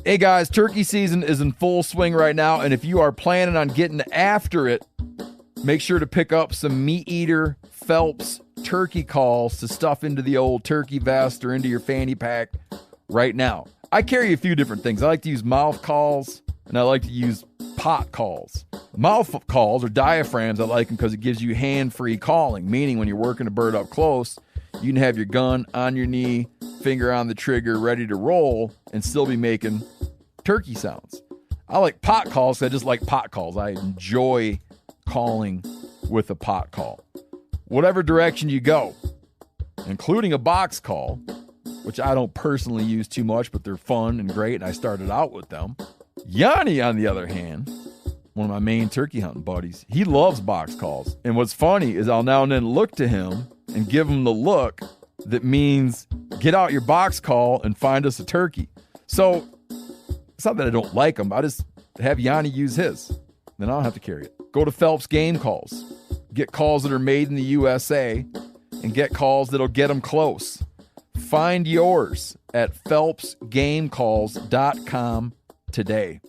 Hey guys, turkey season is in full swing right now, and if you are planning on getting after it, make sure to pick up some Meat Eater Phelps turkey calls to stuff into the old turkey vest or into your fanny pack right now. I carry a few different things. I like to use mouth calls, and I like to use pot calls. Mouth calls or diaphragms, I like them because it gives you hand-free calling, meaning when you're working a bird up close, you can have your gun on your knee, finger on the trigger, ready to roll, and still be making turkey sounds. I like pot calls because I just like pot calls. I enjoy calling with a pot call. Whatever direction you go, including a box call, which I don't personally use too much, but they're fun and great, and I started out with them. Yanni, on the other hand, one of my main turkey hunting buddies, he loves box calls. And what's funny is I'll now and then look to him and give him the look that means get out your box call and find us a turkey. So it's not that I don't like him. I just have Yanni use his. Then I don't have to carry it. Go to Phelps Game Calls. Get calls that are made in the USA and get calls that'll get them close. Find yours at phelpsgamecalls.com today.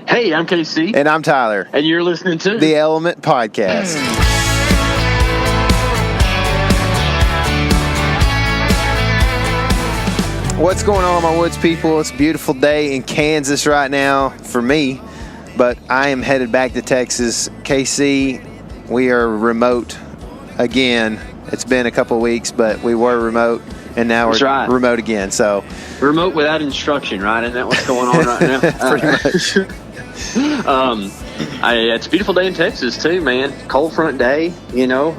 Hey, I'm K.C. And I'm Tyler. And you're listening to The Element Podcast. What's going on, my woods people? It's a beautiful day in Kansas right now for me, but I am headed back to Texas. KC, we are remote again. It's been a couple of weeks, but we were remote, and now we're remote again. So remote without instruction, right? Isn't that what's going on right now? Pretty much. It's a beautiful day in Texas too, man. Cold front day, you know.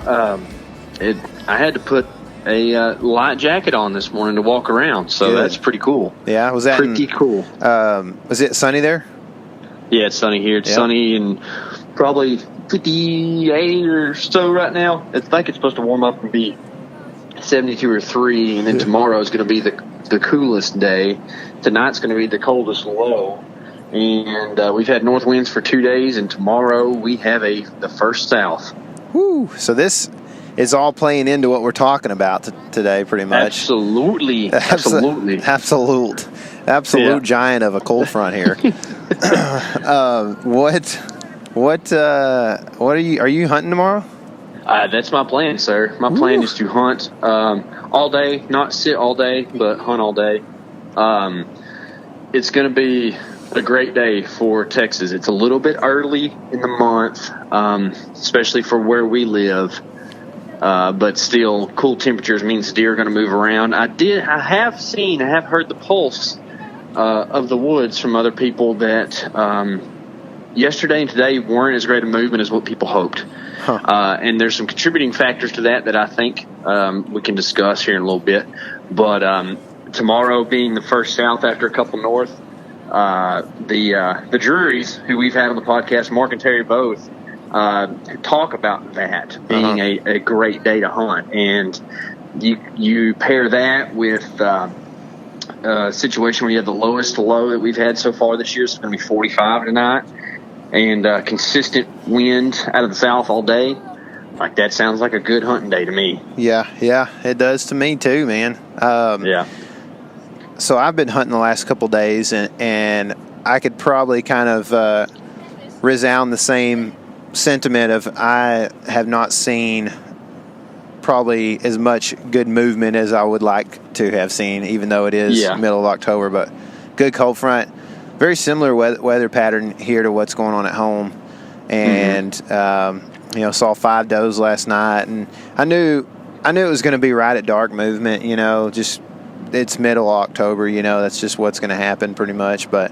I had to put a light jacket on this morning to walk around, so Good. That's pretty cool. Yeah, was that pretty cool? Was it sunny there? Yeah, it's sunny here. It's sunny and probably 58 or so right now. I think it's supposed to warm up and be 72 or 3, and then tomorrow is going to be the coolest day. Tonight's going to be the coldest low, and we've had north winds for 2 days, and tomorrow we have the first south. Woo! So this is all playing into what we're talking about today, pretty much. Absolutely. Absolute giant of a cold front here. What are you hunting tomorrow? That's my plan, sir. My plan is to hunt all day, not sit all day, but hunt all day. It's going to be a great day for Texas. It's a little bit early in the month, especially for where we live. But still, cool temperatures means deer are going to move around. I have heard the pulse of the woods from other people that yesterday and today weren't as great a movement as what people hoped. And there's some contributing factors to that I think we can discuss here in a little bit. But tomorrow being the first south after a couple north, the Drurys, who we've had on the podcast, Mark and Terry both, talk about that being a great day to hunt. And you pair that with a situation where you have the lowest low that we've had so far this year. So it's going to be 45 tonight, and consistent wind out of the south all day. Like, that sounds like a good hunting day to me. Yeah, it does to me too, man. So I've been hunting the last couple days, and I could probably kind of resound the same sentiment of I have not seen probably as much good movement as I would like to have seen, even though it is middle of October. But good cold front, very similar weather pattern here to what's going on at home. And saw 5 does last night, and I knew it was going to be right at dark movement. Just it's middle of October. That's just what's going to happen pretty much. But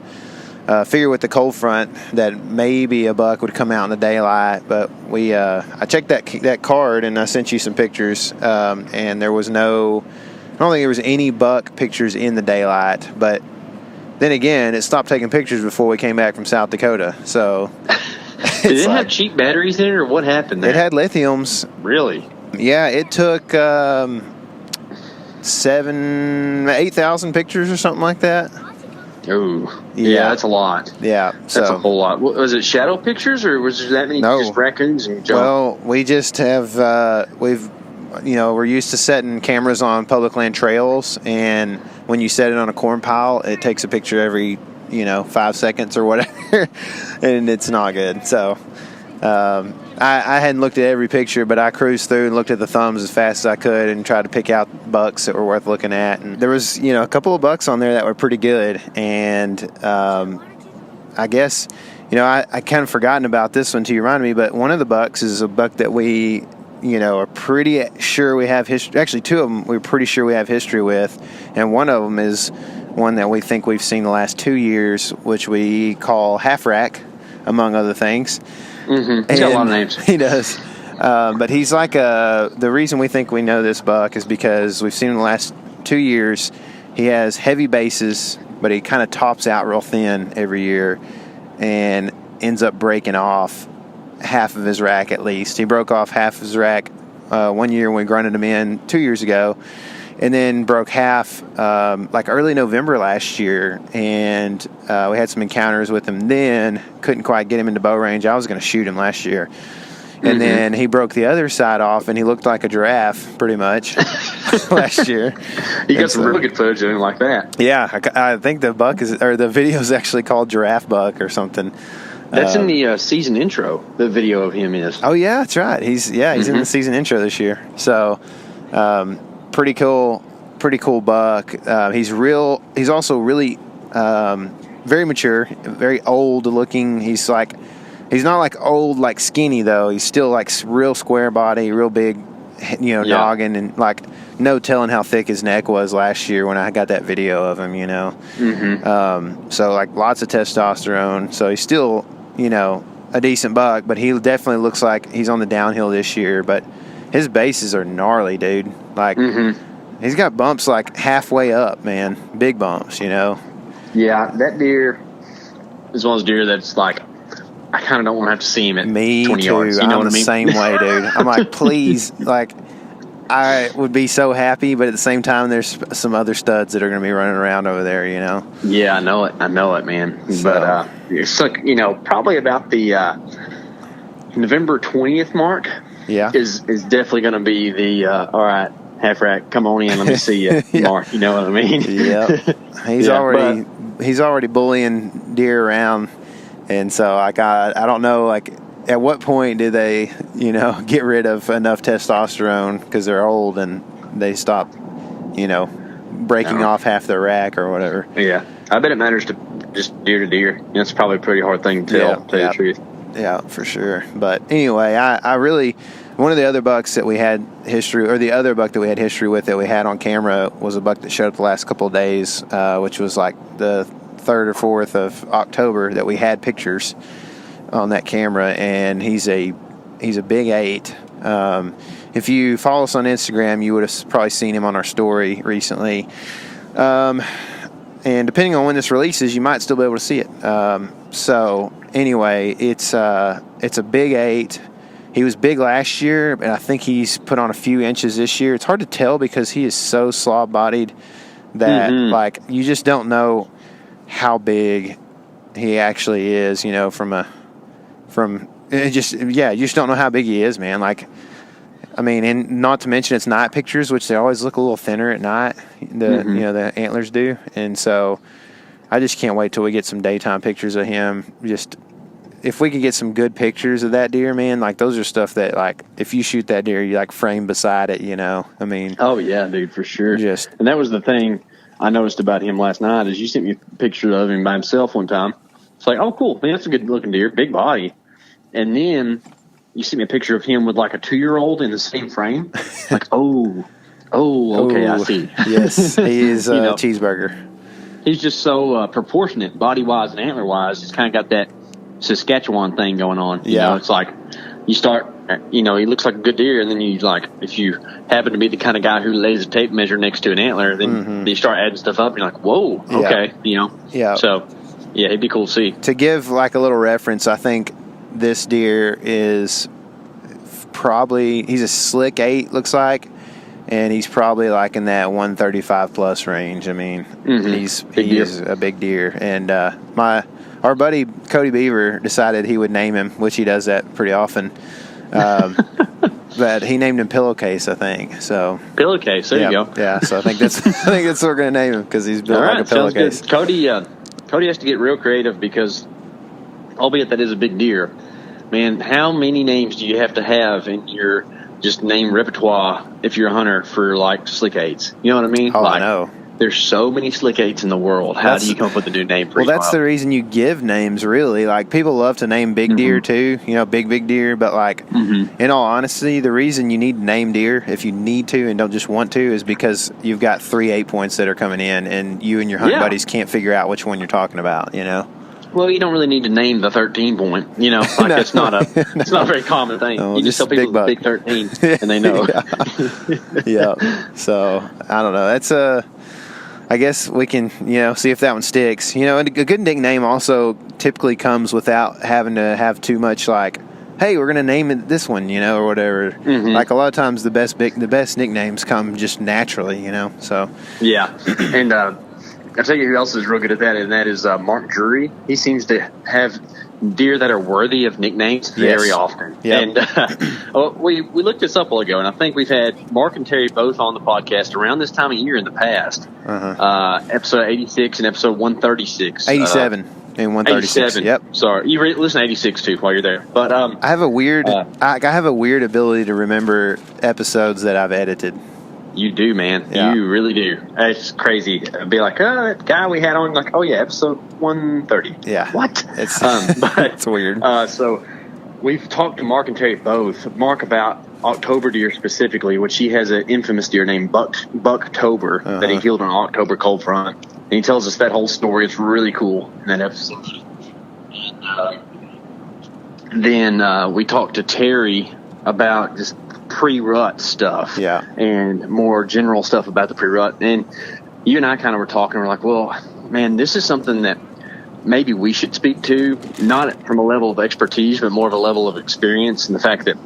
figure with the cold front that maybe a buck would come out in the daylight, but I checked that card and I sent you some pictures, and I don't think there was any buck pictures in the daylight. But then again, it stopped taking pictures before we came back from South Dakota. So did it have cheap batteries in it, or what happened there? It had lithiums. Really? Yeah, it took 8,000 pictures or something like that. Oh, yeah, that's a lot. Yeah, that's a whole lot. Was it shadow pictures, or was there that many just raccoons and junk? Well, we just have we're used to setting cameras on public land trails, and when you set it on a corn pile, it takes a picture every 5 seconds or whatever, and it's not good. So I hadn't looked at every picture, but I cruised through and looked at the thumbs as fast as I could and tried to pick out bucks that were worth looking at. And there was, a couple of bucks on there that were pretty good. And I guess, I kind of forgotten about this one till you reminded me, but one of the bucks is a buck that we, are pretty sure we have history. Actually, two of them we're pretty sure we have history with. And one of them is one that we think we've seen the last 2 years, which we call Half Rack, among other things. Mm-hmm. He's got a lot of names. He does. But he's like the reason we think we know this buck is because we've seen him the last 2 years. He has heavy bases, but he kind of tops out real thin every year and ends up breaking off half of his rack at least. He broke off half of his rack 1 year when we grunted him in 2 years ago, and then broke half like early November last year, and we had some encounters with him then. Couldn't quite get him into bow range. I was going to shoot him last year. And then he broke the other side off, and he looked like a giraffe pretty much last year. You got some really good footage of him like that. Yeah, I think the video is actually called Giraffe Buck or something. That's in the season intro. The video of him is. Oh yeah, that's right. He's in the season intro this year. So, pretty cool buck. He's also really very mature, very old looking. He's not like old, like skinny though. He's still like real square body, real big, noggin, and like no telling how thick his neck was last year when I got that video of him. So like lots of testosterone. So he's still, a decent buck, but he definitely looks like he's on the downhill this year. But his bases are gnarly, dude. Like he's got bumps like halfway up, man. Big bumps, Yeah, that deer is one of those deer that's like, I kind of don't want to have to see him at 20 yards. I'm the same way, dude. I'm like, please, like, I would be so happy, but at the same time, there's some other studs that are going to be running around over there, Yeah, I know it, man. So. But it's like, probably about the November 20th mark. Yeah, is definitely going to be the all right, Half Rack, come on in, let me see you, yeah. Mark. You know what I mean? Yeah, he's already bullying deer around. And so, like, I don't know, like, at what point did they, get rid of enough testosterone because they're old and they stop, breaking off half their rack or whatever. Yeah. I bet it matters to just deer to deer. It's probably a pretty hard thing to tell you the truth. Yeah, for sure. But anyway, I really, one of the other bucks that we had history, or the other buck that we had history with that we had on camera was a buck that showed up the last couple of days, which was like the 3rd or 4th of October that we had pictures on that camera, and he's a big 8. If you follow us on Instagram, you would have probably seen him on our story recently. And depending on when this releases, you might still be able to see it. So anyway, it's a big 8. He was big last year, and I think he's put on a few inches this year. It's hard to tell because he is so slob-bodied that like you just don't know how big he actually is, you just don't know how big he is, man. Like, I mean, and not to mention it's night pictures, which they always look a little thinner at night, the antlers do. And so I just can't wait till we get some daytime pictures of him. Just, if we could get some good pictures of that deer, man, like those are stuff that, like, if you shoot that deer, you like frame beside it, I mean. Oh yeah, dude, for sure. And that was the thing I noticed about him last night is you sent me a picture of him by himself one time. It's like, oh, cool. Man, that's a good-looking deer, big body. And then you sent me a picture of him with, like, a 2-year-old in the same frame. Like, okay, I see. Yes, he is a cheeseburger. He's just so proportionate, body-wise and antler-wise. He's kind of got that Saskatchewan thing going on. Yeah. It's like you start, he looks like a good deer, and then you, like, if you happen to be the kind of guy who lays a tape measure next to an antler, then you start adding stuff up, and you're like, whoa, okay, Yeah. So, yeah, it'd be cool to see. To give, like, a little reference, I think this deer is probably, he's a slick 8, looks like, and he's probably, like, in that 135-plus range. I mean, he is a big deer. And our buddy Cody Beaver decided he would name him, which he does that pretty often. But he named him Pillowcase, I think. So Pillowcase, there you go. Yeah, so I think that's what we're gonna name him because he's built like a pillowcase. Cody, Cody has to get real creative because, albeit that is a big deer, man, how many names do you have to have in your just name repertoire if you're a hunter for like slick eights? You know what I mean? Oh, like, I know. There's so many slick eights in the world. How do you come up with a new name for each that's wild? the reason you give names, really. Like, people love to name big deer, too. You know, big deer. But, like, in all honesty, the reason you need to name deer, if you need to and don't just want to, is because you've got 3 8 points that are coming in, and you and your hunting buddies can't figure out which one you're talking about, you know? Well, you don't really need to name the 13 point. You know, like it's not a very common thing. No, you just tell people it's big 13, and they know. Yeah. So, I don't know. That's I guess we can, see if that one sticks. And a good nickname also typically comes without having to have too much like, hey, we're going to name it this one, or whatever. Like a lot of times the best nicknames come just naturally, so. Yeah. And I'll tell you who else is real good at that, and that is Mark Drury. He seems to have deer that are worthy of nicknames very often. Yep. And we looked this up a while ago, and I think we've had Mark and Terry both on the podcast around this time of year in the past. Episode 86 and episode 136. 87 and 136. 87. Yep. Sorry, you listen to 86 too while you're there. But I have a weird I have a weird ability to remember episodes that I've edited. You do, man. Yeah. You really do. It's crazy. I'd be like, that guy we had on, like, oh, yeah, episode 130. Yeah. What? It's, but, it's weird. So we've talked to Mark and Terry both. Mark about October deer specifically, which he has an infamous deer named Bucktober that he killed on an October cold front. And he tells us that whole story. It's really cool in that episode. And then we talked to Terry about just pre-rut stuff and more general stuff about the pre-rut. And you and I kind of were talking, we're like, well, man, this is something that maybe we should speak to, not from a level of expertise, but more of a level of experience, and the fact that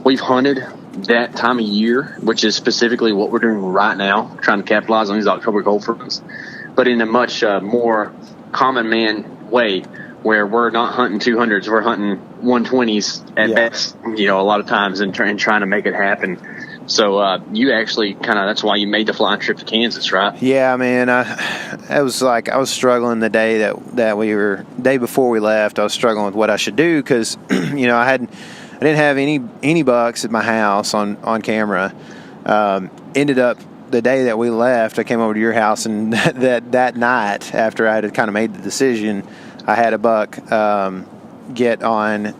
we've hunted that time of year, which is specifically what we're doing right now, trying to capitalize on these October cold fronts, but in a much more common man way, where we're not hunting 200s, we're hunting 120s at best, a lot of times, and trying to make it happen. So you actually that's why you made the flying trip to Kansas, right? Yeah, man. I was struggling the day day before we left. I was struggling with what I should do because, I didn't have any bucks at my house on camera. Ended up the day that we left, I came over to your house, and that night after I had kind of made the decision, I had a buck get on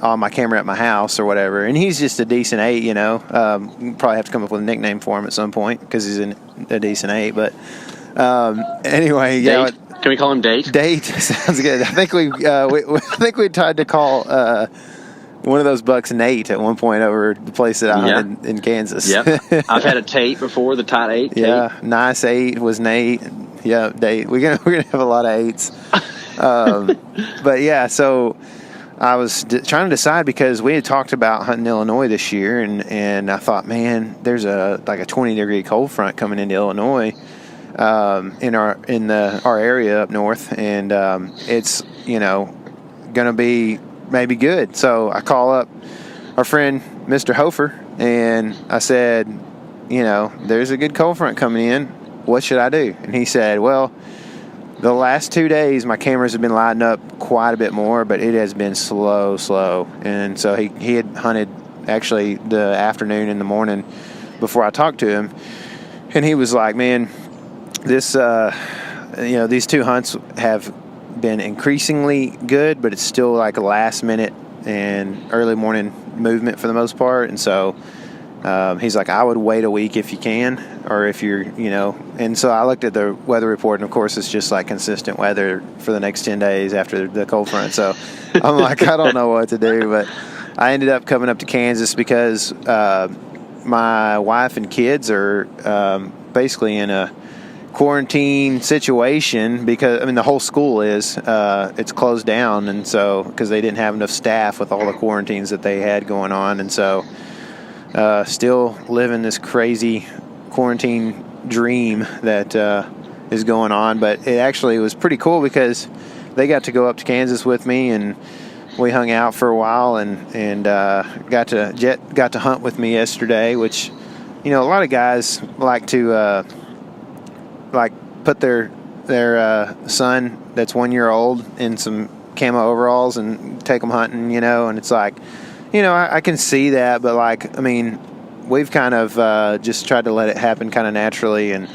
my camera at my house or whatever, and he's just a decent 8. Probably have to come up with a nickname for him at some point because he's a decent 8. But anyway, Date. Can we call him Date? Date sounds good. I think we tried to call one of those bucks Nate at one point over the place that I hunted in Kansas. Yep. I've had a Tate before, the Tight 8. Yeah, Tate. nice 8 was Nate. Yeah, Date. We're gonna have a lot of 8s. But yeah, so I was trying to decide because we had talked about hunting Illinois this year, and I thought, man, there's a 20-degree cold front coming into Illinois in our area up north, and it's gonna be maybe good. So I call up our friend Mr. Hofer, and I said, there's a good cold front coming in. What should I do? And he said, well, the last 2 days my cameras have been lighting up quite a bit more, but it has been slow. And so he had hunted actually the afternoon and the morning before I talked to him, and he was like, man, this these 2 hunts have been increasingly good, but it's still like a last minute and early morning movement for the most part. And so he's like, I would wait a week if you can, or if you're, and so I looked at the weather report, and of course it's just like consistent weather for the next 10 days after the cold front. So I'm like, I don't know what to do, but I ended up coming up to Kansas because my wife and kids are basically in a quarantine situation because the whole school is it's closed down, and so because they didn't have enough staff with all the quarantines that they had going on, and so still living this crazy quarantine dream that is going on. But it actually was pretty cool because they got to go up to Kansas with me, and we hung out for a while, and got to hunt with me yesterday, which a lot of guys like to put their their son that's 1 year old in some camo overalls and take them hunting, and it's like, I can see that, but like, I mean, we've kind of just tried to let it happen kind of naturally, and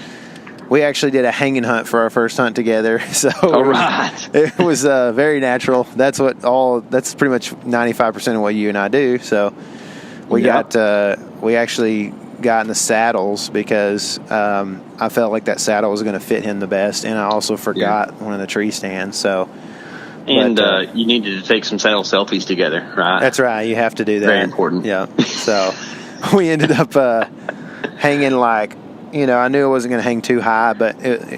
we actually did a hanging hunt for our first hunt together. So all right. It was very natural. That's pretty much 95% of what you and I do. So we actually got in the saddles because I felt like that saddle was going to fit him the best, and I also forgot one of the tree stands. So, and you needed to take some saddle selfies together, right? That's right. You have to do that. Very important. Yeah. So we ended up hanging like, I knew it wasn't going to hang too high, but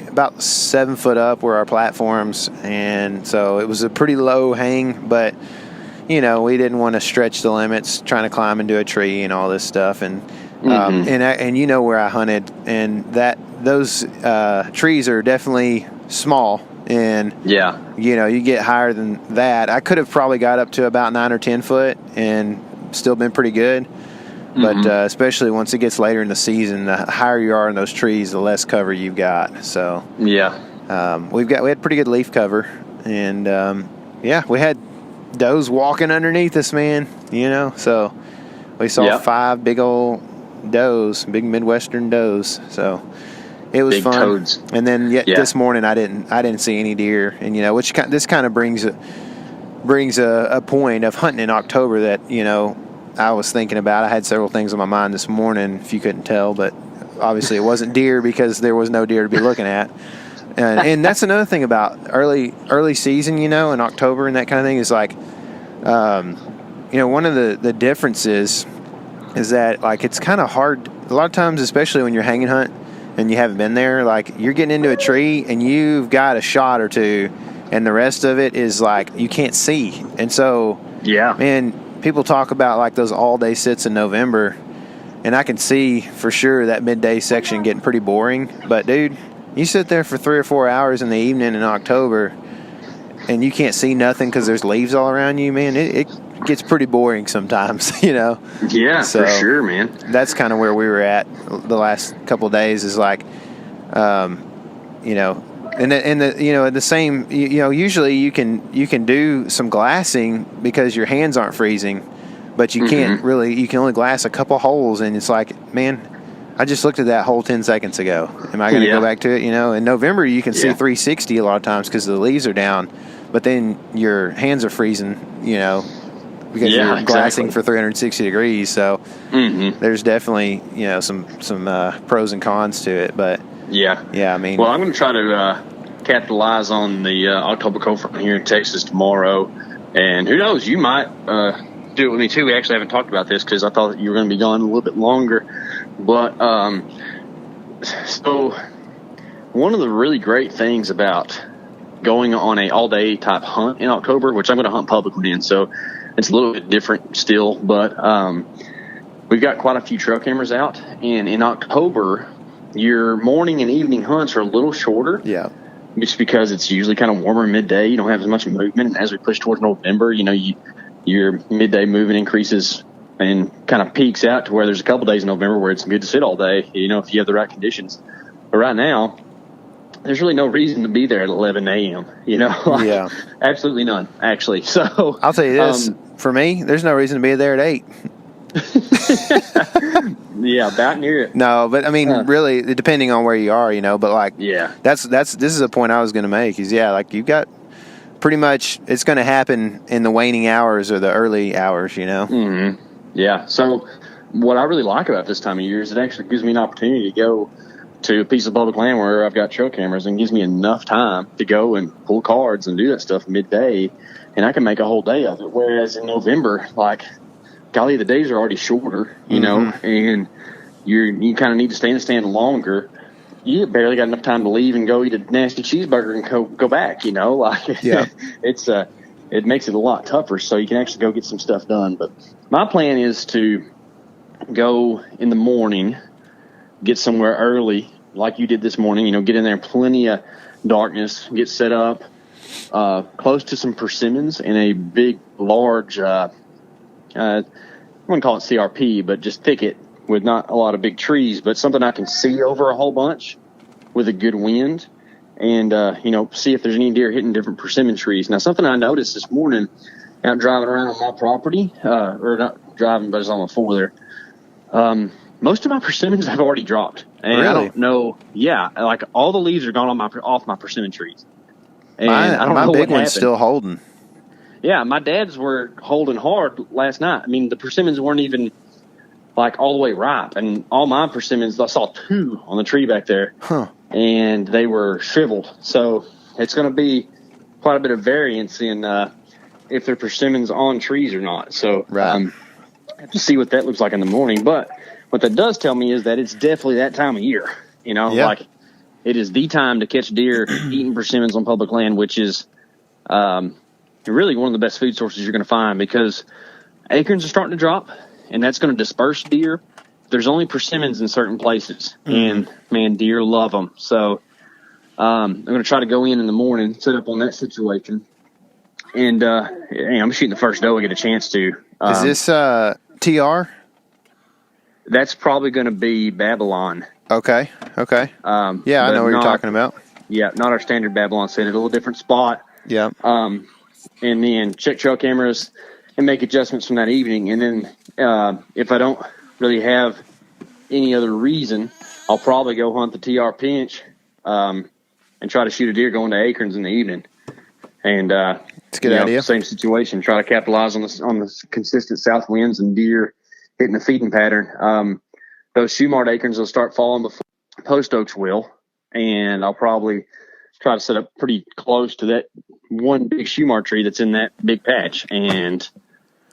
about 7 foot up were our platforms, and so it was a pretty low hang, but we didn't want to stretch the limits trying to climb into a tree and all this stuff, and and where I hunted, and those trees are definitely small, and you get higher than that. I could have probably got up to about 9 or 10 foot and still been pretty good. But especially once it gets later in the season, the higher you are in those trees, the less cover you've got. So we had pretty good leaf cover, and we had does walking underneath us, man. So we saw 5 big old does, big Midwestern does. So it was big fun. Toads. And then this morning I didn't see any deer, and this kind of brings a point of hunting in October that I was thinking about. I had several things on my mind this morning, if you couldn't tell, but obviously it wasn't deer because there was no deer to be looking at. And that's another thing about early season, in October and that kind of thing is like, one of the differences is that like it's kind of hard a lot of times, especially when you're hanging hunt and you haven't been there. Like you're getting into a tree and you've got a shot or two, and the rest of it is like you can't see. And so, man. People talk about like those all-day sits in November, and I can see for sure that midday section getting pretty boring. But, dude, you sit there for 3 or 4 hours in the evening in October, and you can't see nothing because there's leaves all around you, man. It gets pretty boring sometimes, Yeah, so, for sure, man. That's kind of where we were at the last couple of days is like, And the same, usually you can do some glassing because your hands aren't freezing, but you can't really, you can only glass a couple holes, and it's like, man, I just looked at that hole 10 seconds ago. Am I going to go back to it? In November you can see 360 a lot of times because the leaves are down, but then your hands are freezing, because you're glassing for 360 degrees. So there's definitely, some pros and cons to it, but I mean, well, I'm going to try to capitalize on the October cold front here in Texas tomorrow, and who knows, you might do it with me too. We actually haven't talked about this because I thought you were going to be gone a little bit longer, but so one of the really great things about going on a all-day type hunt in October, which I'm going to hunt publicly in, so it's a little bit different still, but we've got quite a few trail cameras out, and in October your morning and evening hunts are a little shorter. Yeah. Just because it's usually kind of warmer midday. You don't have as much movement. And as we push towards November, your midday movement increases and kind of peaks out to where there's a couple days in November where it's good to sit all day, if you have the right conditions. But right now, there's really no reason to be there at 11 a.m., Absolutely none, actually. So I'll tell you this, for me, there's no reason to be there at 8. Yeah, about near it. No, but I mean, really, depending on where you are, but like, this is a point I was going to make is, like you've got pretty much, it's going to happen in the waning hours or the early hours, Yeah. So what I really like about this time of year is it actually gives me an opportunity to go to a piece of public land where I've got trail cameras and gives me enough time to go and pull cards and do that stuff midday, and I can make a whole day of it. Whereas in November, like, golly, the days are already shorter, and you kind of need to stay in the stand longer. You barely got enough time to leave and go eat a nasty cheeseburger and go back, it makes it a lot tougher, so you can actually go get some stuff done. But my plan is to go in the morning, get somewhere early like you did this morning, get in there plenty of darkness, get set up close to some persimmons in a big, large, I wouldn't call it CRP, but just thicket with not a lot of big trees, but something I can see over a whole bunch with a good wind. and see if there's any deer hitting different persimmon trees. Now, something I noticed this morning out driving around on my property, or not driving, but it's on my four-wheeler. Most of my persimmons have already dropped, and really? I don't know. Yeah, like all the leaves are gone off my persimmon trees, and I don't know my big what one's happened. still holding. Yeah, my dad's were holding hard last night. I mean, the persimmons weren't even like all the way ripe, and all my persimmons, I saw 2 on the tree back there, and they were shriveled. So it's going to be quite a bit of variance in if they're persimmons on trees or not. So I have to see what that looks like in the morning. But what that does tell me is that it's definitely that time of year. Like it is the time to catch deer eating persimmons on public land, which is really one of the best food sources you're going to find, because acorns are starting to drop, and that's going to disperse deer. There's only persimmons in certain places, and man, deer love them. So I'm going to try to go in the morning, set up on that situation, and I'm shooting the first doe I get a chance to. Is this TR? That's probably going to be Babylon. Okay. Yeah, I know what you're talking about. Yeah, not our standard Babylon set. A little different spot. Yeah. And then check trail cameras and make adjustments from that evening. And then if I don't really have any other reason, I'll probably go hunt the TR pinch and try to shoot a deer going to acorns in the evening. And it's a good idea. Same situation. Try to capitalize on the consistent south winds and deer hitting the feeding pattern. Those shoe-marked acorns will start falling before post oaks will, and I'll probably try to set up pretty close to that one big shoe-mark tree that's in that big patch, and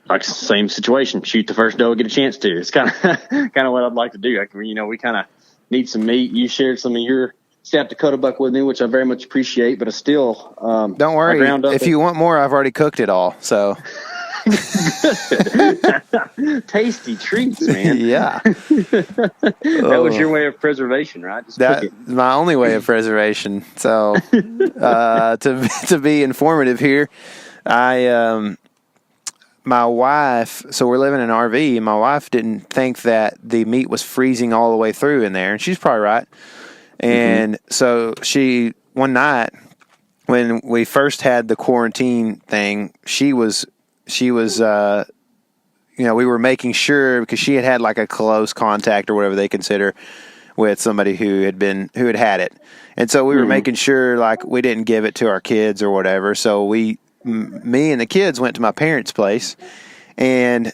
like same situation, shoot the first doe, get a chance to. It's kind of what I'd like to do. We kind of need some meat. You shared some of your South Dakota buck with me, which I very much appreciate, but I still don't worry. If you want more, I've already cooked it all. So tasty treats, man. Yeah. That was your way of preservation, right? Just that's my only way of preservation. So to be informative here, my wife, so we're living in an RV, and my wife didn't think that the meat was freezing all the way through in there, and she's probably right. And so one night when we first had the quarantine thing, she was we were making sure, because she had like a close contact or whatever they consider with somebody who had had it. And so we were making sure like we didn't give it to our kids or whatever. So me and the kids went to my parents' place, and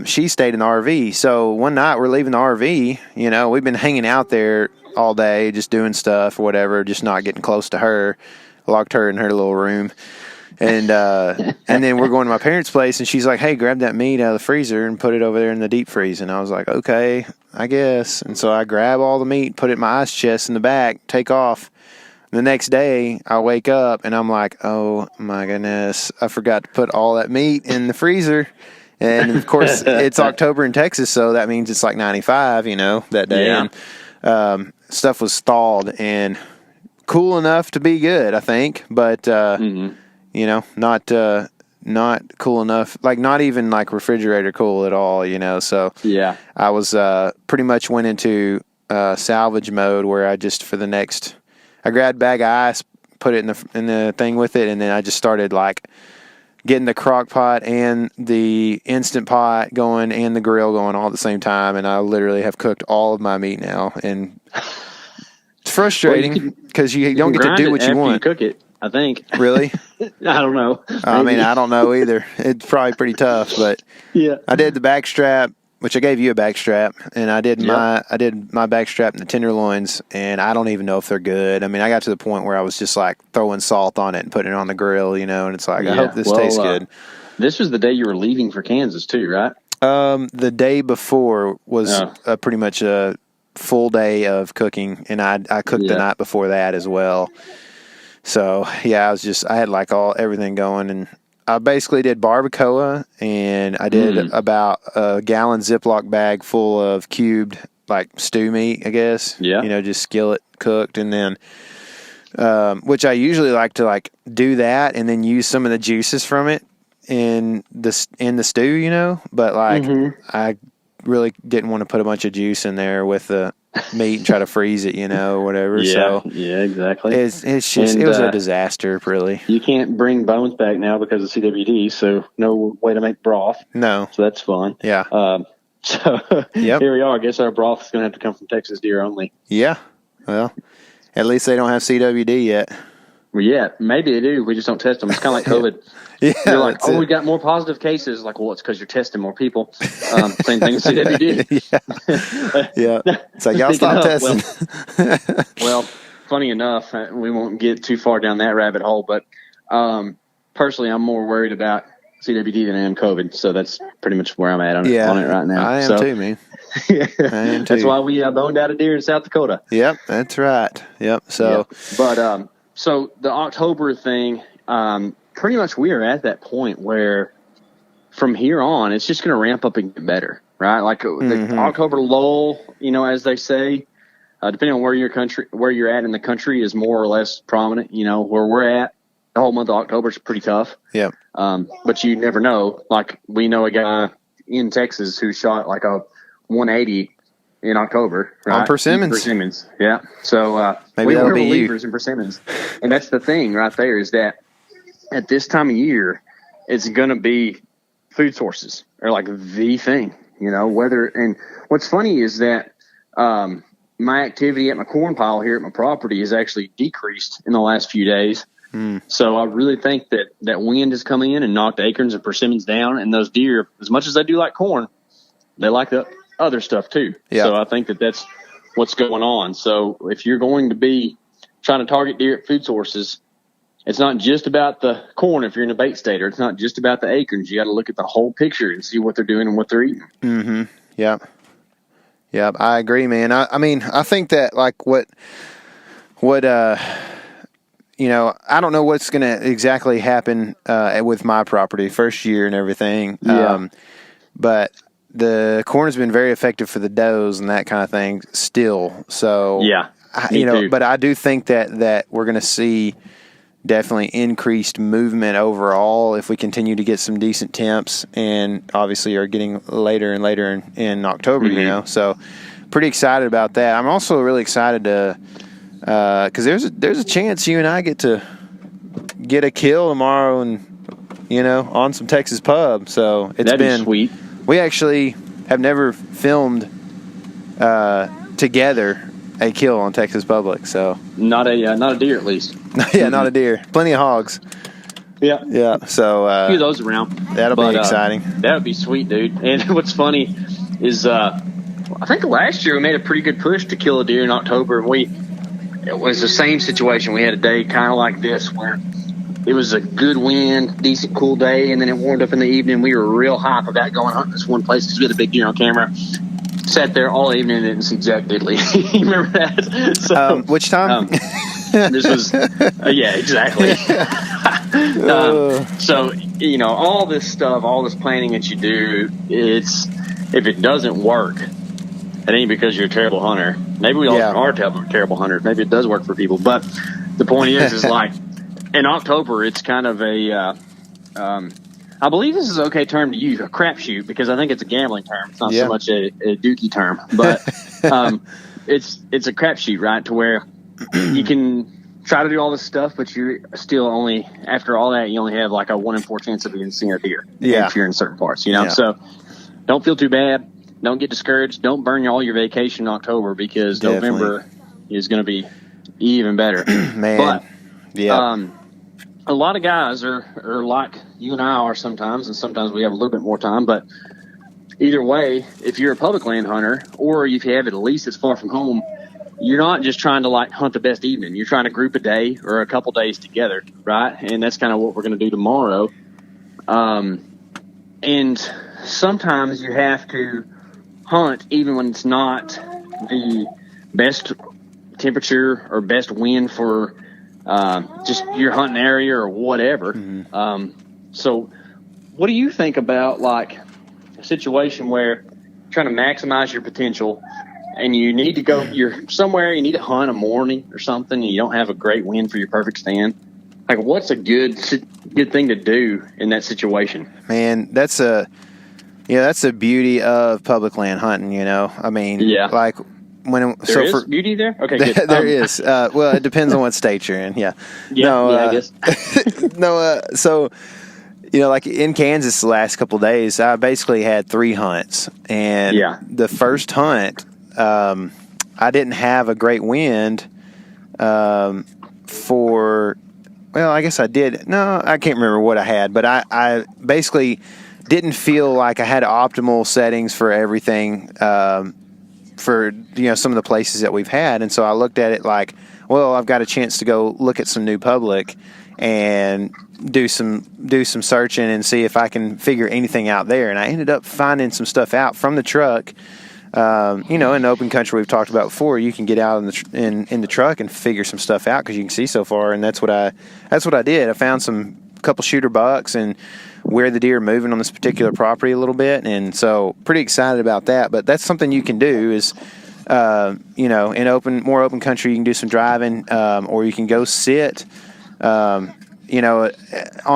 she stayed in the RV. So one night we're leaving the RV, we've been hanging out there all day, just doing stuff or whatever, just not getting close to her. Locked her in her little room. And then we're going to my parents' place, and she's like, "Hey, grab that meat out of the freezer and put it over there in the deep freeze." And I was like, "Okay, I guess." And so I grab all the meat, put it in my ice chest in the back, take off. The next day, I wake up, and I'm like, "Oh, my goodness, I forgot to put all that meat in the freezer." And, of course, it's October in Texas, so that means it's like 95, that day. Yeah. And stuff was thawed and cool enough to be good, I think, but not cool enough, like not even like refrigerator cool at all, So yeah, I was pretty much went into salvage mode, where I just I grabbed a bag of ice, put it in the thing with it, and then I just started like getting the crock pot and the instant pot going and the grill going all at the same time, and I literally have cooked all of my meat now, and it's frustrating because you don't get to do what you want. You cook it, I think. Really? I don't know. I mean, I don't know either. It's probably pretty tough, but yeah, I did the back strap, which I gave you a back strap, and I did my back strap and the tenderloins, and I don't even know if they're good. I mean, I got to the point where I was just like throwing salt on it and putting it on the grill, and it's like, I hope this tastes good. This was the day you were leaving for Kansas too, right? The day before was pretty much a full day of cooking, and I cooked the night before that as well. So yeah, I had like everything going, and I basically did barbacoa, and I did about a gallon Ziploc bag full of cubed like stew meat, I guess. Yeah. Just skillet cooked, and then which I usually like to do that and then use some of the juices from it in the stew, but I really didn't want to put a bunch of juice in there with the meat and try to freeze it, or whatever. Yeah, so yeah, exactly. It's just And, it was a disaster, really. You can't bring bones back now because of CWD, so no way to make broth. No. So that's fun. Yeah. So Yep. Here we are. I guess our broth is going to have to come from Texas deer only. Yeah. Well, at least they don't have CWD yet. Well, yeah, maybe they do. We just don't test them. It's kind of like COVID. Yeah, you're like, we got more positive cases. Like, well, it's because you're testing more people. Same thing as CWD. Yeah. It's like, y'all stop testing. Well, funny enough, we won't get too far down that rabbit hole, but personally, I'm more worried about CWD than I am COVID. So that's pretty much where I'm at on it right now. I am too, man. I am too. That's why we boned out a deer in South Dakota. Yep, that's right. Yep. So, But so the October thing, pretty much we are at that point where from here on, it's just going to ramp up and get better, right? Like the October lull, as they say, depending on where you're at in the country is more or less prominent. Where we're at, the whole month of October is pretty tough. Yeah. But you never know. Like we know a guy in Texas who shot like a 180 in October. Right? On persimmons. Persimmons. Yeah. So maybe that'll be believers in persimmons. And that's the thing right there is that at this time of year, it's going to be food sources are like the thing, and what's funny is that my activity at my corn pile here at my property has actually decreased in the last few days. So I really think that wind has come in and knocked acorns and persimmons down, and those deer, as much as they do like corn, they like the other stuff too. Yeah. So I think that's what's going on. So if you're going to be trying to target deer at food sources, it's not just about the corn if you're in a bait state, or it's not just about the acorns. You got to look at the whole picture and see what they're doing and what they're eating. Mm-hmm. Yep. Yep. I agree, man. I mean, I think that like what I don't know what's going to exactly happen with my property first year and everything. Yeah. But the corn has been very effective for the does and that kind of thing still. So yeah, but I do think that we're going to see definitely increased movement overall if we continue to get some decent temps, and obviously are getting later and later in October. So pretty excited about that. I'm also really excited to because there's a chance you and I get to get a kill tomorrow and on some Texas pub. So that'd be sweet. We actually have never filmed together a kill on Texas Public, so not a deer at least. Yeah, not a deer. Plenty of hogs. Yeah, yeah. So a few of those around. Be exciting. That would be sweet, dude. And what's funny is I think last year we made a pretty good push to kill a deer in October, and it was the same situation. We had a day kind of like this where it was a good wind, decent cool day, and then it warmed up in the evening. We were real hype about going hunting this one place because we had a big deer on camera. Sat there all evening and didn't see Jack Diddley. You remember that? So, which time? This was, yeah, exactly. So, all this stuff, all this planning that you do, if it doesn't work, it ain't because you're a terrible hunter. Maybe we all are terrible hunters. Maybe it does work for people. But the point is like in October, it's kind of I believe this is an okay term to use, a crapshoot, because I think it's a gambling term. It's not so much a dookie term, but it's a crapshoot, right? To where you can try to do all this stuff, but you're still only, after all that, you only have like a 1 in 4 chance of even seeing a deer. If you're in certain parts, So don't feel too bad. Don't get discouraged. Don't burn all your vacation in October, because November is going to be even better. Man. But, a lot of guys are like you and I are sometimes, and sometimes we have a little bit more time. But either way, if you're a public land hunter, or if you have it at least as far from home, you're not just trying to like hunt the best evening. You're trying to group a day or a couple days together, right? And that's kind of what we're going to do tomorrow. And sometimes you have to hunt even when it's not the best temperature or best wind for just your hunting area or whatever. So what do you think about like a situation where you're trying to maximize your potential and you need to go, you're somewhere, you need to hunt a morning or something, and you don't have a great wind for your perfect stand? Like, what's a good thing to do in that situation? Man, that's the beauty of public land hunting, I mean, like, There is beauty there? Okay, good. There is. Well, it depends on what state you're in. Yeah. I guess. So, like in Kansas the last couple of days, I basically had 3 hunts. And the first hunt, I didn't have a great wind I guess I did. No, I can't remember what I had, but I basically didn't feel like I had optimal settings for everything for some of the places that we've had. And so I looked at it like, well, I've got a chance to go look at some new public and do some searching and see if I can figure anything out there. And I ended up finding some stuff out from the truck. In open country we've talked about before, you can get out in the truck and figure some stuff out because you can see so far, and that's what I did. I found some couple shooter bucks and where the deer are moving on this particular property a little bit, and so pretty excited about that. But that's something you can do is, in more open country, you can do some driving, or you can go sit. On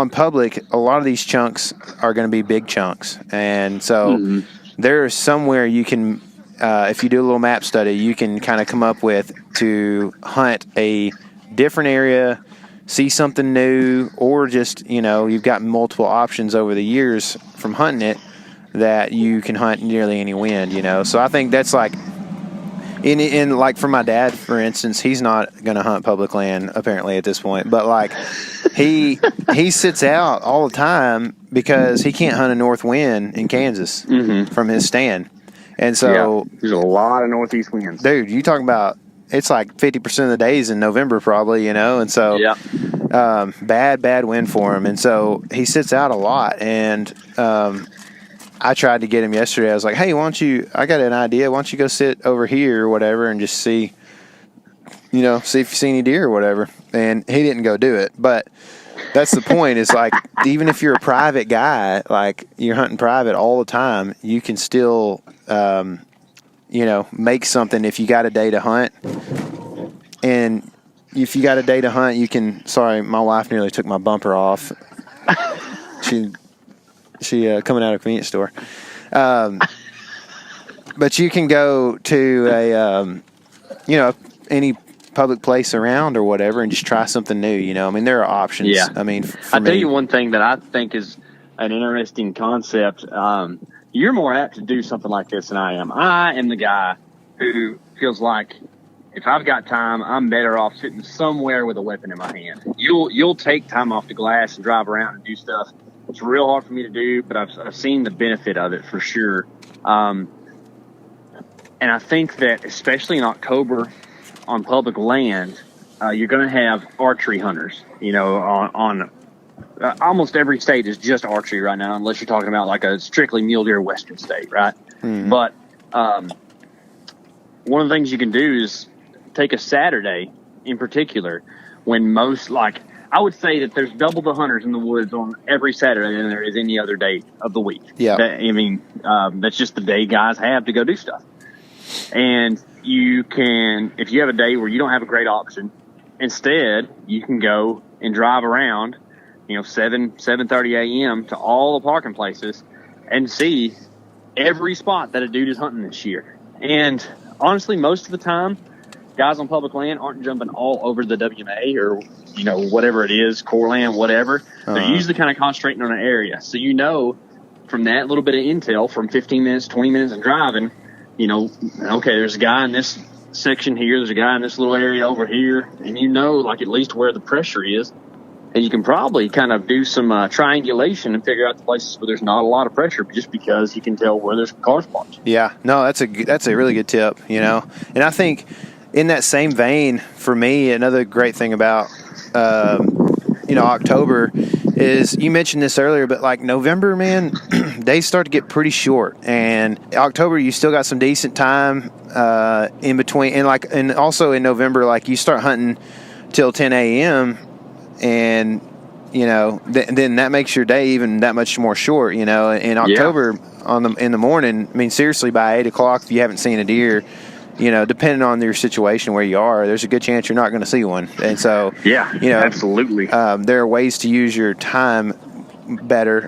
public, a lot of these chunks are going to be big chunks, and so there's somewhere you can, if you do a little map study, you can kind of come up with to hunt a different area, see something new, or just, you've got multiple options over the years from hunting it that you can hunt nearly any wind, So I think that's like, in like for my dad, for instance, he's not going to hunt public land apparently at this point, but like he sits out all the time because he can't hunt a north wind in Kansas from his stand. And so there's a lot of northeast winds. Dude, you talking about, it's like 50% of the days in November probably, and so bad wind for him. And so he sits out a lot. And I tried to get him yesterday. I was like, hey, I got an idea. Why don't you go sit over here or whatever and just see if you see any deer or whatever. And he didn't go do it. But that's the point, is like, even if you're a private guy, like you're hunting private all the time, you can still, make something if you got a day to hunt. And if you got a day to hunt, you can, sorry, my wife nearly took my bumper off. She coming out of a convenience store. But you can go to any public place around or whatever and just try something new, there are options. Yeah. I'll tell you one thing that I think is an interesting concept. You're more apt to do something like this than I am. I am the guy who feels like if I've got time, I'm better off sitting somewhere with a weapon in my hand. You'll take time off the glass and drive around and do stuff. It's real hard for me to do, but I've seen the benefit of it for sure. And I think that especially in October on public land, you're going to have archery hunters. On almost every state is just archery right now, unless you're talking about like a strictly mule deer western state, right? But one of the things you can do is take a Saturday in particular when I would say that there's double the hunters in the woods on every Saturday than there is any other day of the week. Yeah. That's just the day guys have to go do stuff. And you can, if you have a day where you don't have a great option, instead you can go and drive around, 7:30 a.m. to all the parking places and see every spot that a dude is hunting this year. And honestly, most of the time, guys on public land aren't jumping all over the WMA or, whatever it is, core land, whatever. They're usually kind of concentrating on an area. So from that little bit of intel, from 15 minutes, 20 minutes of driving, okay, there's a guy in this section here, there's a guy in this little area over here, and at least where the pressure is. And you can probably kind of do some triangulation and figure out the places where there's not a lot of pressure, just because you can tell where there's car spots. Yeah, no, that's a really good tip, And I think in that same vein, for me, another great thing about October is, you mentioned this earlier, but like November, man, days start to get pretty short, and October you still got some decent time in between, and also in November, like you start hunting till 10 a.m. and then that makes your day even that much more short. In October in the morning, seriously, by 8 o'clock, if you haven't seen a deer, depending on your situation where you are, there's a good chance you're not going to see one. And so, absolutely. There are ways to use your time better,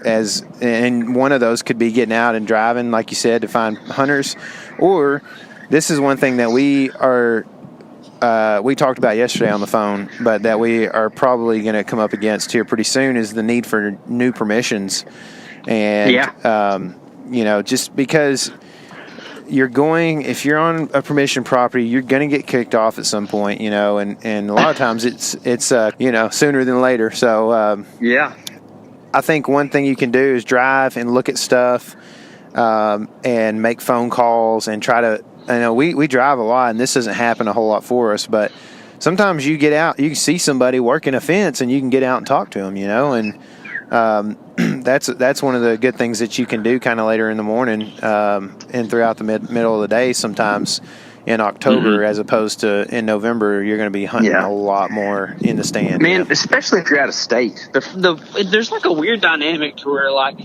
and one of those could be getting out and driving, like you said, to find hunters, or this is one thing that we talked about yesterday on the phone, but that we are probably going to come up against here pretty soon is the need for new permissions. And, just because if you're on a permission property, you're going to get kicked off at some point, and a lot of times it's sooner than later. So, I think one thing you can do is drive and look at stuff, and make phone calls and try to, we drive a lot and this doesn't happen a whole lot for us, but sometimes you get out, you can see somebody working a fence and you can get out and talk to them, and that's one of the good things that you can do kind of later in the morning, and throughout the middle of the day sometimes in October, as opposed to in November. You're going to be hunting a lot more in the stand. Man, especially if you're out of state. There's like a weird dynamic to where, like,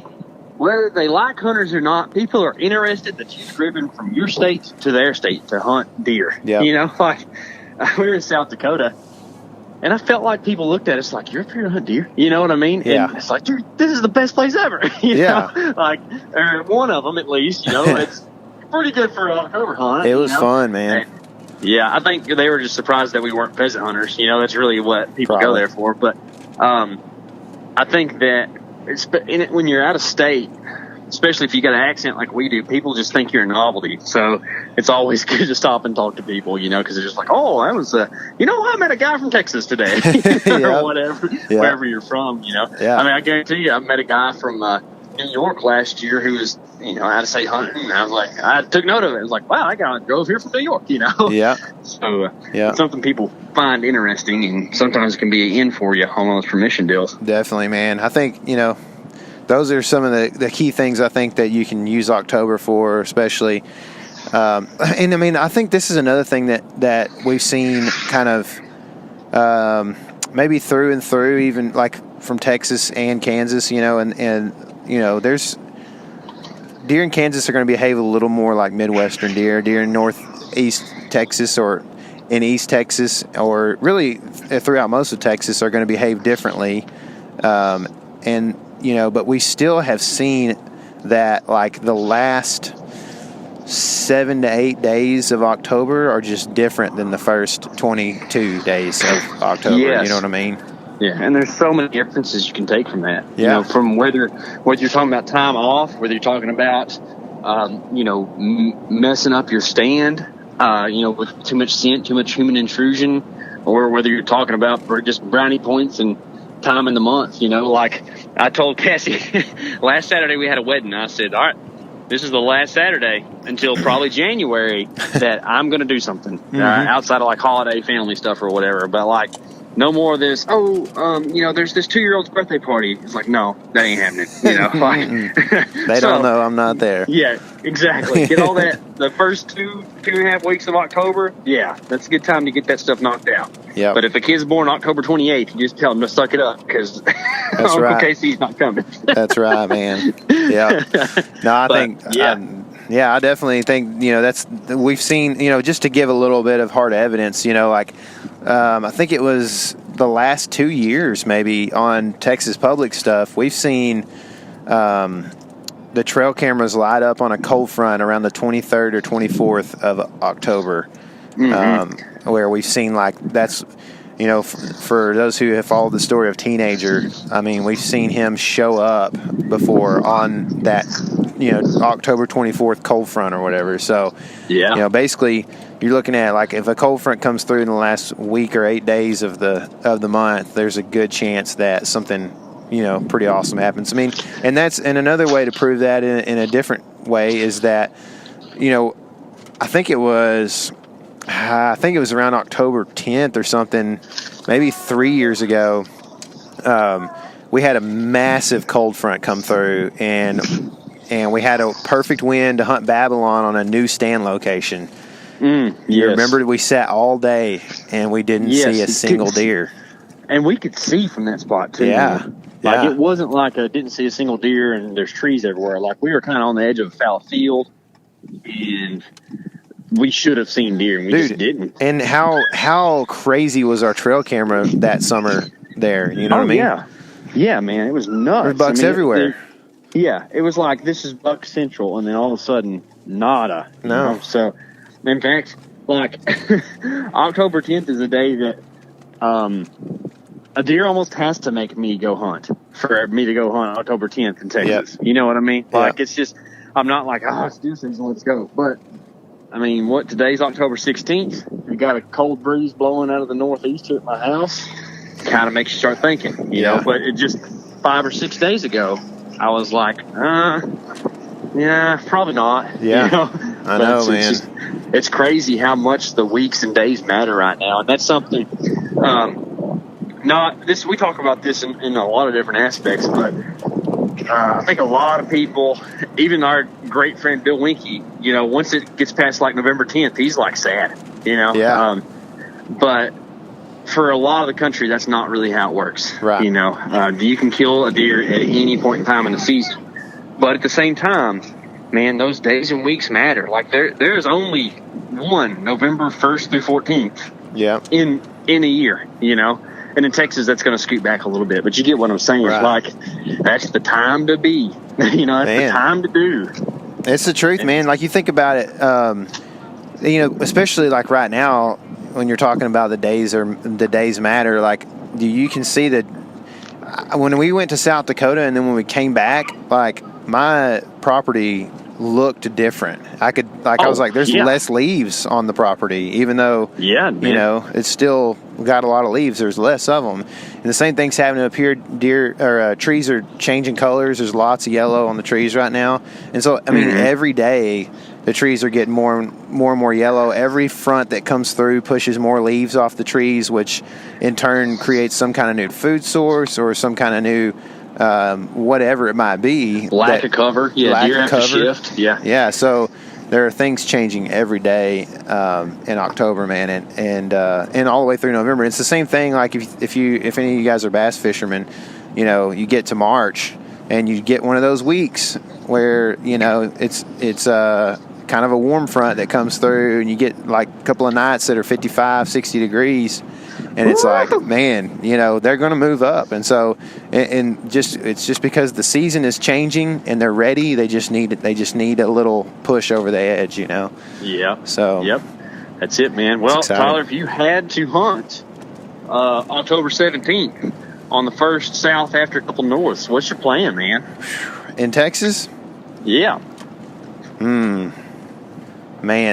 whether they like hunters or not, people are interested that you've driven from your state to their state to hunt deer. Yep. Like, we were in South Dakota, and I felt like people looked at us like, you're up here to hunt deer? You know what I mean? Yeah. And it's like, dude, this is the best place ever. you know? Like, or one of them at least, it's pretty good for an October hunt. It was fun, man. And, I think they were just surprised that we weren't pheasant hunters. That's really what people go there for. But I think that when you're out of state, especially if you got an accent like we do, people just think you're a novelty. So it's always good to stop and talk to people, because they're just like, oh, that was, I met a guy from Texas today, or whatever, wherever you're from, I mean, I guarantee you, I met a guy from New York last year who was, out of state hunting. And I was like, I took note of it. I was like, wow, I drove here from New York, So it's something people find interesting, and sometimes it can be in for you on those permission deals. Definitely, man. I think, those are some of the key things I think that you can use October for, especially. And I mean, I think this is another thing that we've seen kind of maybe through and through, even like from Texas and Kansas, and there's deer in Kansas are going to behave a little more like Midwestern deer. Deer in northeast Texas or in East Texas, or really throughout most of Texas, are going to behave differently. But we still have seen that, like, the last 7 to 8 days of October are just different than the first 22 days of October. Yes. You know what I mean? Yeah, and there's so many differences you can take from that. Yeah. From whether you're talking about time off, whether you're talking about, messing up your stand, with too much scent, too much human intrusion, or whether you're talking about just brownie points and time in the month. Like I told Cassie last Saturday we had a wedding. I said, all right, this is the last Saturday until probably January that I'm going to do something outside of like holiday family stuff or whatever. But like, no more of this. There's this 2-year-old's birthday party. It's like, no, that ain't happening. They don't know I'm not there. Yeah, exactly. Get all that the first 2.5 weeks of October. Yeah, that's a good time to get that stuff knocked out. Yeah. But if a kid's born October 28th, you just tell them to suck it up because Uncle KC's not coming. That's right, man. Yeah. No, I definitely think, we've seen, just to give a little bit of hard evidence, I think it was the last 2 years maybe on Texas public stuff, we've seen the trail cameras light up on a cold front around the 23rd or 24th of October, where we've seen, like, that's, for those who have followed the story of Teenager, I mean, we've seen him show up before on that, October 24th cold front or whatever. So, basically you're looking at, like, if a cold front comes through in the last week or 8 days of the month, there's a good chance that something, pretty awesome happens. I mean, and another way to prove that in a different way is that, I think it was around October 10th or something, maybe 3 years ago, we had a massive cold front come through, and we had a perfect wind to hunt Babylon on a new stand location. You remember we sat all day and we didn't see a single deer. And we could see from that spot too. Yeah. Like, it wasn't like I didn't see a single deer and there's trees everywhere. Like, we were kind of on the edge of a fallow field, and we should have seen deer, and we just didn't. And how crazy was our trail camera that summer there? You know what I mean? Yeah, man, it was nuts. There's bucks everywhere. It was like, this is buck central, and then all of a sudden, nada. No. So In fact, like October 10th is a day that a deer almost has to make me go hunt for me to go hunt October 10th in Texas. Yep. You know what I mean? Yeah. Like, it's just, I'm not like, it's deer season, let's go. But, I mean, today's October 16th. We got a cold breeze blowing out of the northeast here at my house. Kind of makes you start thinking, you know. But it just 5 or 6 days ago, I was like, yeah, probably not. Yeah, you know? I know, man. It's crazy how much the weeks and days matter right now, and that's something. We talk about this in a lot of different aspects, but I think a lot of people, even our great friend Bill Winkie, you know, once it gets past like November 10th, he's like sad, you know. Yeah. But for a lot of the country, that's not really how it works. Right. You know, you can kill a deer at any point in time in the season, but at the same time, man, those days and weeks matter. Like there's only one November 1st through 14th. Yeah. In a year, you know. And in Texas, that's going to scoot back a little bit. But you get what I'm saying. Right. Like, that's the time to be. You know, that's the time to do. It's the truth, man. Like, you think about it, you know, especially like right now when you're talking about the days matter, like, you can see that when we went to South Dakota and then when we came back, like, my property looked different. I was like, there's less leaves on the property, even though, you know, it's still got a lot of leaves. There's less of them. And the same thing's happening up here. Trees are changing colors. There's lots of yellow on the trees right now. And so, I mean, every day the trees are getting more and more yellow. Every front that comes through pushes more leaves off the trees, which in turn creates some kind of new food source or some kind of new whatever it might be. Lack of cover. Yeah, deer have to shift. Yeah. Yeah, so there are things changing every day in October, man, and all the way through November. It's the same thing, like if any of you guys are bass fishermen, you know, you get to March and you get one of those weeks where, you know, it's kind of a warm front that comes through and you get like a couple of nights that are 55, 60 degrees. And it's like, man, you know, they're going to move up. And so, it's just because the season is changing and they're ready. They just need a little push over the edge, you know? Yeah. So. Yep. That's it, man. Well, Tyler, if you had to hunt October 17th on the first south after a couple norths, what's your plan, man? In Texas? Yeah. Man,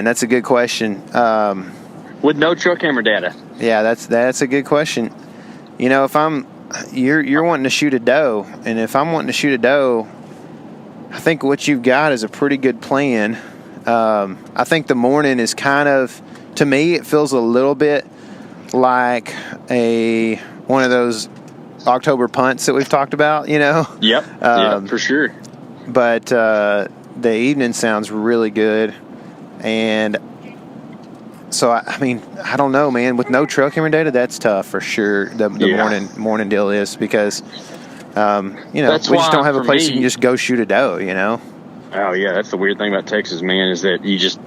that's a good question. With no truck camera data. Yeah, that's a good question. You know, if you're wanting to shoot a doe, and if I'm wanting to shoot a doe, I think what you've got is a pretty good plan. I think the morning is kind of, to me, it feels a little bit like one of those October punts that we've talked about, you know? Yep. Yeah, for sure. But the evening sounds really good. And so, I mean, I don't know, man. With no trail camera data, that's tough for sure. The morning deal is because, you know, we just don't have a place you can just go shoot a doe, you know? Oh, yeah. That's the weird thing about Texas, man, is that you just,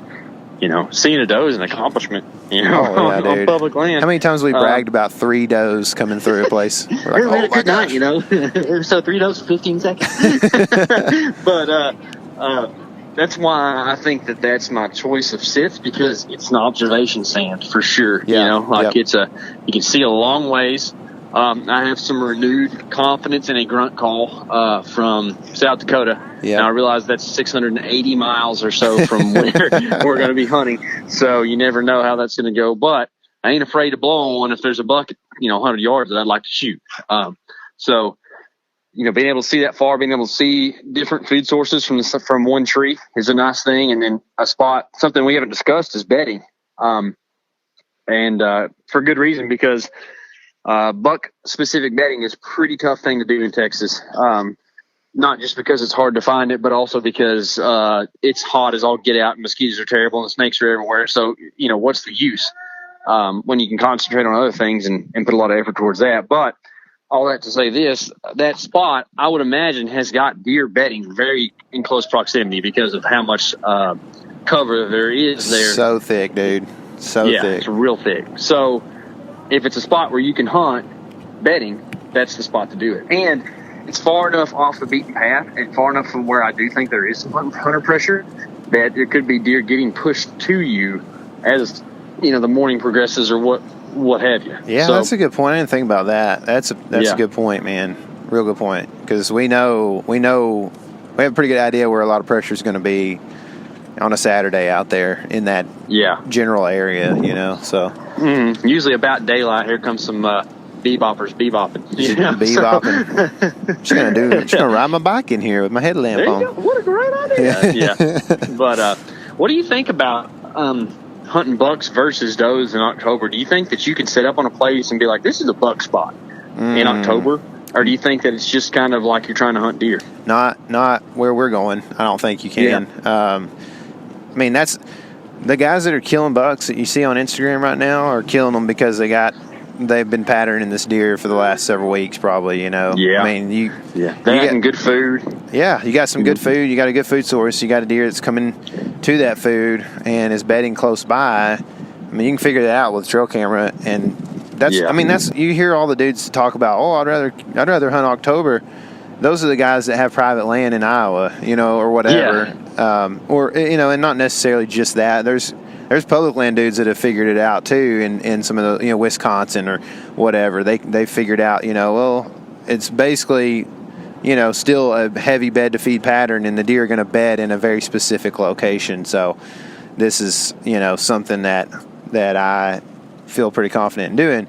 you know, seeing a doe is an accomplishment, you know, on public land. How many times have we bragged about 3 does coming through a place? We're like, we had a good night, you know. So 3 does for 15 seconds. But that's why I think that's my choice of sits, because it's an observation stand for sure. Yeah. You know, like you can see a long ways. I have some renewed confidence in a grunt call from South Dakota. Yeah. Now I realize that's 680 miles or so from where we're going to be hunting. So you never know how that's going to go. But I ain't afraid to blow on one if there's a buck, 100 yards that I'd like to shoot. So, being able to see that far, being able to see different food sources from one tree is a nice thing. And then a spot, something we haven't discussed is bedding. And for good reason, because buck specific bedding is a pretty tough thing to do in Texas. Not just because it's hard to find it, but also because it's hot as all get out and mosquitoes are terrible and the snakes are everywhere. So, what's the use when you can concentrate on other things and put a lot of effort towards that? But all that to say this, that spot, I would imagine, has got deer bedding very in close proximity because of how much cover there is there. So thick, dude. So thick. Yeah, it's real thick. So if it's a spot where you can hunt bedding, that's the spot to do it. And it's far enough off the beaten path and far enough from where I do think there is some hunter pressure that there could be deer getting pushed to you as, the morning progresses or what have you. Yeah, so, that's a good point. I didn't think about that. That's a good point, man. Real good point. Because we have a pretty good idea where a lot of pressure is going to be on a Saturday out there in that general area, so. Usually about daylight, here comes some beboppers bebopping. Bebopping. Just gonna ride my bike in here with my headlamp there on. You go. What a great idea. Yeah. But what do you think about hunting bucks versus does in October? Do you think that you can set up on a place and be like, this is a buck spot in October? Or do you think that it's just kind of like you're trying to hunt deer? Not where we're going. I don't think you can. Yeah. I mean, that's the guys that are killing bucks that you see on Instagram right now are killing them because they've been patterning this deer for the last several weeks, probably. Yeah. I mean, they're getting good food. Yeah, you got some good food. You got a good food source. You got a deer that's coming to that food and is bedding close by. I mean, you can figure that out with a trail camera, and that's you hear all the dudes talk about. Oh, I'd rather hunt October. Those are the guys that have private land in Iowa, or whatever, and not necessarily just that. There's public land dudes that have figured it out too, in some of the Wisconsin or whatever. They figured out, it's basically still a heavy bed to feed pattern, and the deer are going to bed in a very specific location. So this is something that I feel pretty confident in doing.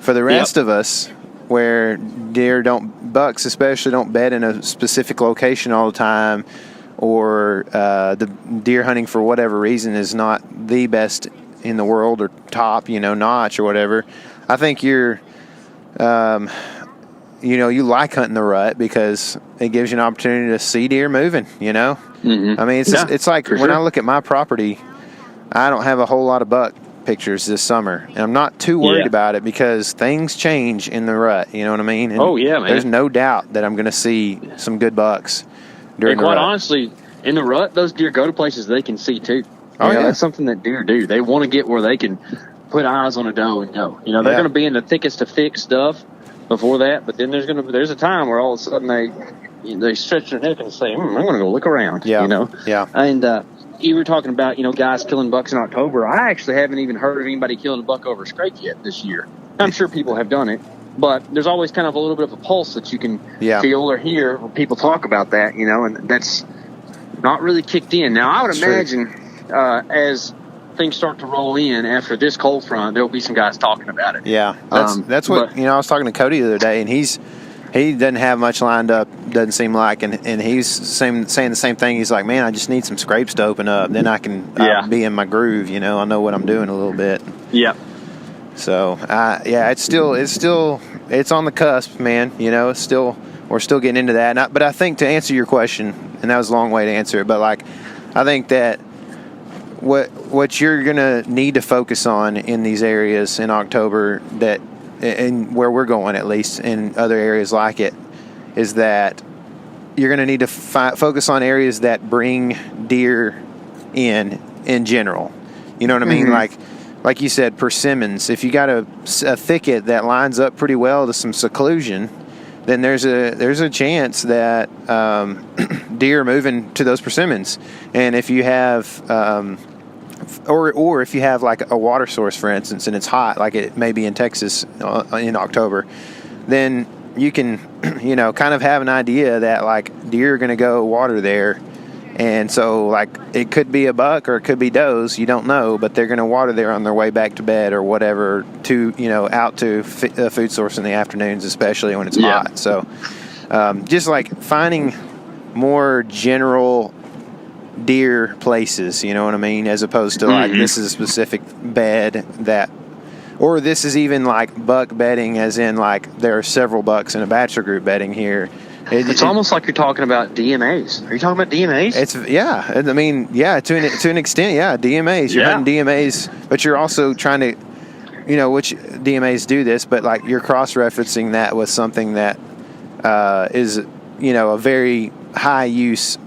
For the rest of us, where bucks especially don't bed in a specific location all the time, or the deer hunting for whatever reason is not the best in the world or top, notch or whatever. I think you're, you like hunting the rut because it gives you an opportunity to see deer moving, Mm-hmm. I mean, it's like when I look at my property, I don't have a whole lot of buck pictures this summer, and I'm not too worried about it because things change in the rut, you know what I mean? And man. There's no doubt that I'm going to see some good bucks during the rut. Quite honestly, in the rut, those deer go to places they can see too. That's something that deer do. They want to get where they can put eyes on a doe and go. They're going to be in the thickest of thick stuff before that, but then there's a time where all of a sudden they stretch their neck and say, I'm going to go look around. Yeah. And you were talking about, guys killing bucks in October. I actually haven't even heard of anybody killing a buck over a scrape yet this year. I'm sure people have done it, but there's always kind of a little bit of a pulse that you can feel or hear when people talk about that, and that's not really kicked in. Now, I would imagine as things start to roll in after this cold front, there'll be some guys talking about it. Yeah, that's what, I was talking to Cody the other day, and he doesn't have much lined up, doesn't seem like, and he's saying the same thing. He's like, man, I just need some scrapes to open up. Then I can be in my groove, I know what I'm doing a little bit. Yeah. So, it's on the cusp, man. We're still getting into that. But I think to answer your question, and that was a long way to answer it, but I think that what you're going to need to focus on in these areas in October, that and where we're going, at least in other areas like it, is that you're going to need to focus on areas that bring deer in general. You know what I mean? Like you said, persimmons. If you got a thicket that lines up pretty well to some seclusion, then there's a chance that deer are moving to those persimmons. And if you have or if you have like a water source, for instance, and it's hot, like it may be in Texas in October, then you can, kind of have an idea that like deer are going to go water there. And so like it could be a buck or it could be does, you don't know, but they're going to water there on their way back to bed or whatever to, out to a food source in the afternoons, especially when it's hot. So just like finding more general deer places, you know what I mean, as opposed to like this is a specific bed or this is even like buck bedding, as in like there are several bucks in a bachelor group bedding here. It's almost like you're talking about DMAs. Are you talking about DMAs? To an extent, DMAs. You're hunting DMAs, but you're also trying to, which DMAs do this, but like you're cross-referencing that with something that is, a very high use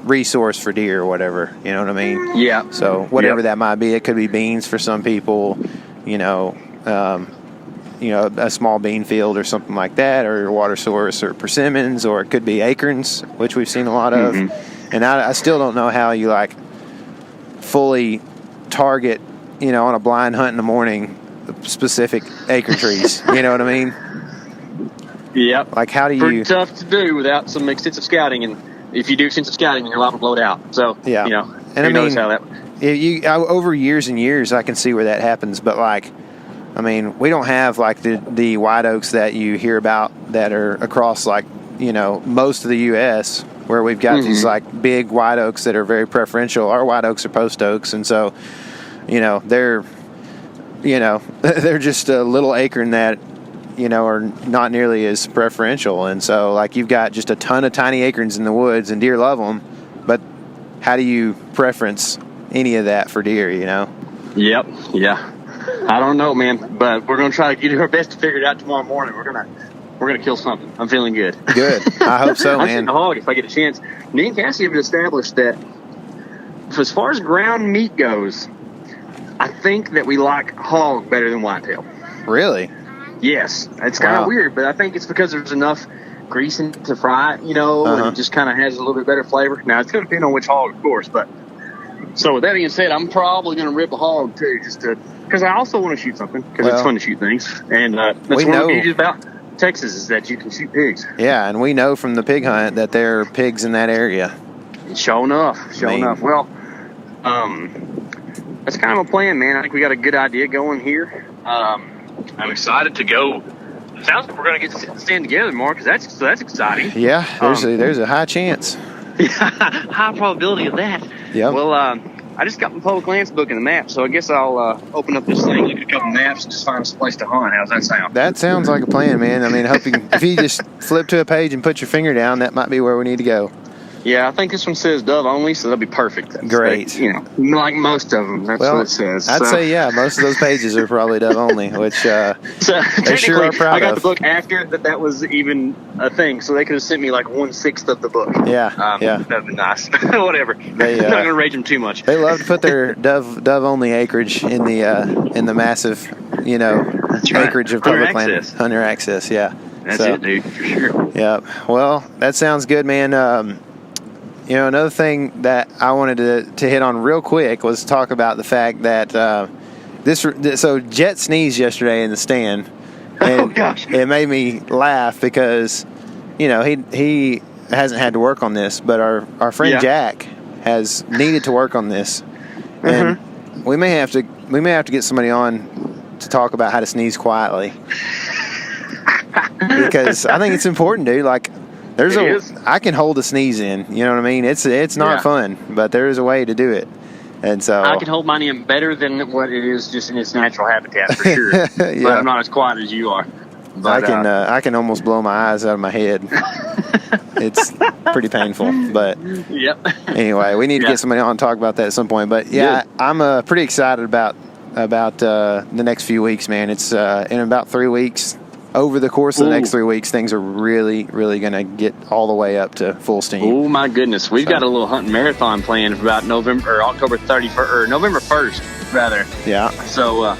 resource for deer or whatever. You know what I mean? Yeah. So whatever that might be, it could be beans for some people, a small bean field or something like that, or a water source, or persimmons, or it could be acorns, which we've seen a lot of. And I still don't know how you like fully target, on a blind hunt in the morning, specific acre trees. You know what I mean? Yep. Like, how do you? Pretty tough to do without some extensive scouting, and if you do extensive scouting, then you're liable to blow it out. So yeah, and who knows how that. Over years and years, I can see where that happens, but we don't have like the white oaks that you hear about that are across most of the U.S. where we've got these like big white oaks that are very preferential. Our white oaks are post oaks, and so they're they're just a little acre in that are not nearly as preferential, and so like you've got just a ton of tiny acorns in the woods, and deer love them, but how do you preference any of that for deer? Yep. Yeah. I don't know, man, but we're gonna try to do our best to figure it out tomorrow morning. We're gonna kill something. I'm feeling good. Good. I hope so, man. I'm shooting a hog if I get a chance. Me and Cassie have established that as far as ground meat goes, I think that we like hog better than whitetail. Really? Yes. It's kind of weird, but I think it's because there's enough grease in it to fry it, and it just kind of has a little bit better flavor. Now, it's going to depend on which hog, of course, but so with that being said, I'm probably going to rip a hog too, because I also want to shoot something, because it's fun to shoot things. And that's one of the beauties about Texas is that you can shoot pigs. Yeah, and we know from the pig hunt that there are pigs in that area. Sure enough. Well, that's kind of a plan, man. I think we got a good idea going here. I'm excited to go. It sounds like we're going to get to stand together more, because that's exciting. Yeah, there's a high chance. High probability of that. Yeah. Well, I just got my public lands book and the map, so I guess I'll open up this thing, look at a couple maps, and just find us a place to hunt. How's that sound? That sounds like a plan, man. I mean, if you just flip to a page and put your finger down, that might be where we need to go. Yeah, I think this one says dove only, so that'll be perfect. Great. Like most of them, that's what it says. I'd say, most of those pages are probably dove only, which so they sure are proud of. I got the book after that was even a thing, so they could have sent me like 1/6 of the book. Yeah, that'd be nice. Whatever. I'm not going to rage them too much. They love to put their dove only acreage in the massive, acreage of public land. Hunter access, yeah. That's it, dude, for sure. Yeah. Well, that sounds good, man. Another thing that I wanted to hit on real quick was talk about the fact that so Jet sneezed yesterday in the stand, and it made me laugh because he hasn't had to work on this, but our friend Jack has needed to work on this, and we may have to get somebody on to talk about how to sneeze quietly, because I think it's important, dude. Like, I can hold a sneeze in, you know what I mean? It's not fun, but there is a way to do it. And so I can hold mine in better than what it is just in its natural habitat, for sure. But I'm not as quiet as you are. But I can almost blow my eyes out of my head. It's pretty painful, but anyway, we need to get somebody on and talk about that at some point. But I'm pretty excited about the next few weeks, man. It's in about 3 weeks. Over the course of the next 3 weeks, things are really, really going to get all the way up to full steam. Oh, my goodness. We've got a little hunting marathon planned for about October 31st, or November 1st, rather. Yeah. So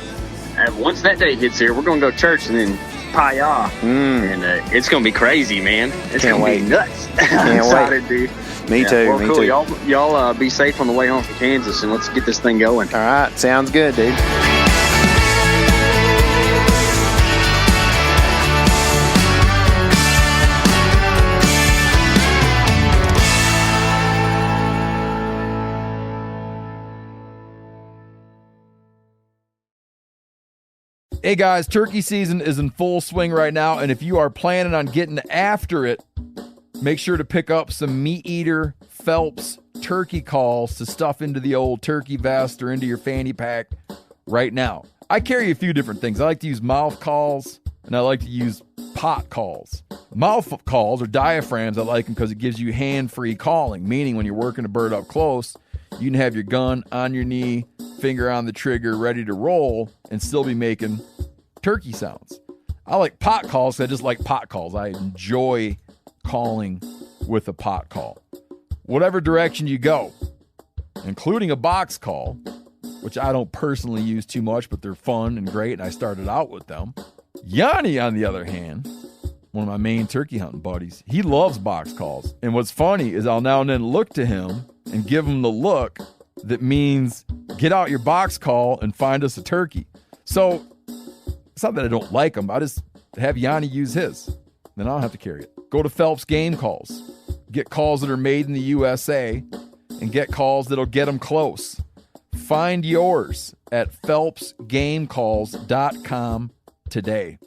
once that day hits here, we're going to go to church and then Paya. And it's going to be crazy, man. It's going to be nuts. I'm excited, dude. Me too. Well, me cool. too. Y'all be safe on the way home from Kansas, and let's get this thing going. All right. Sounds good, dude. Hey guys, turkey season is in full swing right now, and if you are planning on getting after it, make sure to pick up some Meat Eater Phelps turkey calls to stuff into the old turkey vest or into your fanny pack right now. I carry a few different things. I like to use mouth calls, and I like to use pot calls. Mouth calls or diaphragms, I like them because it gives you hand-free calling, meaning when you're working a bird up close, you can have your gun on your knee, finger on the trigger, ready to roll, and still be making turkey sounds. I like pot calls. I just like pot calls. I enjoy calling with a pot call. Whatever direction you go, including a box call, which I don't personally use too much, but they're fun and great, and I started out with them. Yanni, on the other hand, one of my main turkey hunting buddies. He loves box calls. And what's funny is I'll now and then look to him and give him the look that means get out your box call and find us a turkey. So it's not that I don't like him. I just have Yanni use his. Then I don't have to carry it. Go to Phelps Game Calls. Get calls that are made in the USA and get calls that'll get them close. Find yours at phelpsgamecalls.com today.